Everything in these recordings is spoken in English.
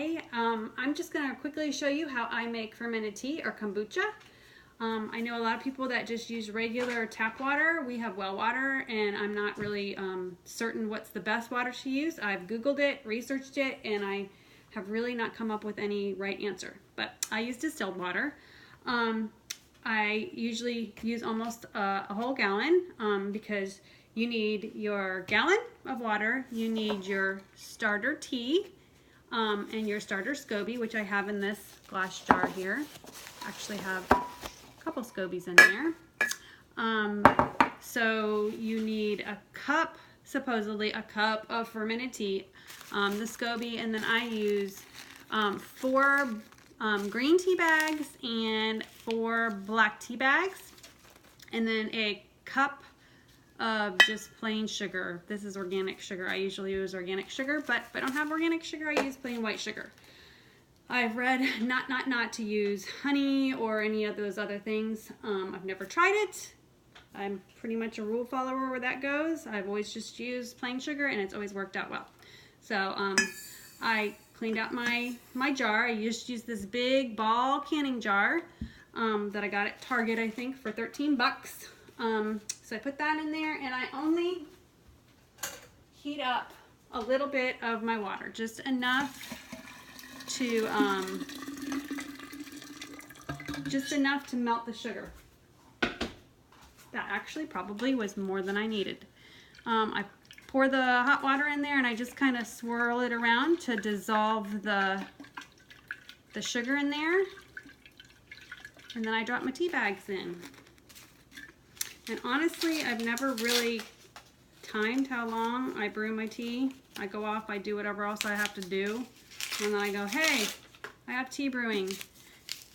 Hi, I'm just going to quickly show you how I make fermented tea or kombucha. I know a lot of people that just use regular tap water. We have well water, and I'm not really certain what's the best water to use. I've Googled it, researched it, and I have really not come up with any right answer. But I use distilled water. I usually use almost a whole gallon because you need your gallon of water, you need your starter tea, and your starter SCOBY, which I have in this glass jar here. Actually have a couple SCOBYs in there. So you need a cup, supposedly a cup of fermented tea, the SCOBY, and then I use 4 green tea bags and 4 black tea bags, and then a cup of just plain sugar. This is organic sugar. I usually use organic sugar, but if I don't have organic sugar, I use plain white sugar. I've read not to use honey or any of those other things. I've never tried it. I'm pretty much a rule follower where that goes. I've always just used plain sugar, and it's always worked out well. So I cleaned out my jar. I just used this big ball canning jar that I got at Target, I think, for 13 bucks. So I put that in there, and I only heat up a little bit of my water, just enough to melt the sugar. That actually probably was more than I needed. I pour the hot water in there, and I just kind of swirl it around to dissolve the sugar in there, and then I drop my tea bags in. And honestly, I've never really timed how long I brew my tea. I go off, I do whatever else I have to do, and then I go, hey, I have tea brewing.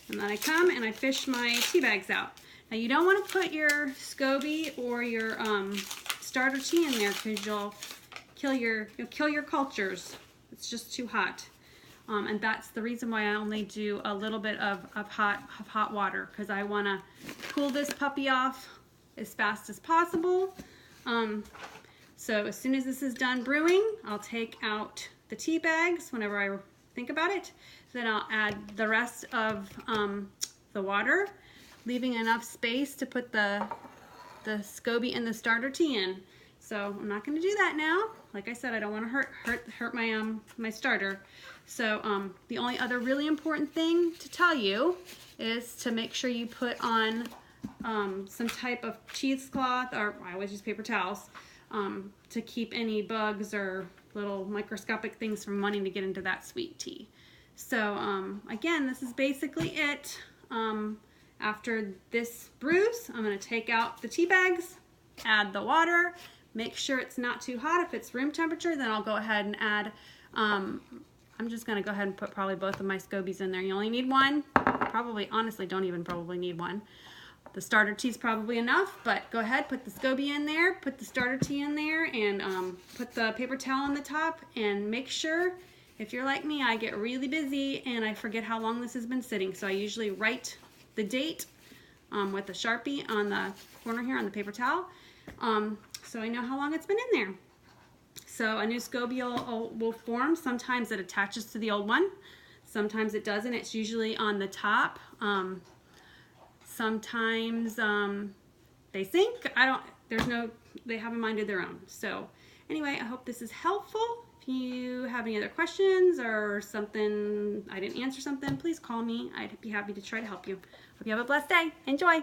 And then I come and I fish my tea bags out. Now you don't want to put your SCOBY or your starter tea in there, because you'll kill your cultures. It's just too hot. And that's the reason why I only do a little bit of hot water, because I want to cool this puppy off as fast as possible. So as soon as this is done brewing, I'll take out the tea bags whenever I think about it. Then I'll add the rest of the water, leaving enough space to put the SCOBY and the starter tea in. So I'm not going to do that now. Like I said, I don't want to hurt my starter. So the only other really important thing to tell you is to make sure you put on some type of cheesecloth, or I always use paper towels, to keep any bugs or little microscopic things from wanting to get into that sweet tea. So again, this is basically it. After this brews, I'm going to take out the tea bags, add the water, make sure it's not too hot. If it's room temperature, then I'll go ahead and add, I'm just going to go ahead and put probably both of my SCOBYs in there. You only need one. Probably, honestly, don't even probably need one. The starter tea is probably enough, but go ahead, put the SCOBY in there, put the starter tea in there, and put the paper towel on the top, and make sure, if you're like me, I get really busy and I forget how long this has been sitting. So I usually write the date with a Sharpie on the corner here on the paper towel, so I know how long it's been in there. So a new SCOBY will form. Sometimes it attaches to the old one, sometimes it doesn't. It's usually on the top. Sometimes they sink. They have a mind of their own. So anyway, I hope this is helpful. If you have any other questions or something, I didn't answer something, please call me. I'd be happy to try to help you. Hope you have a blessed day. Enjoy.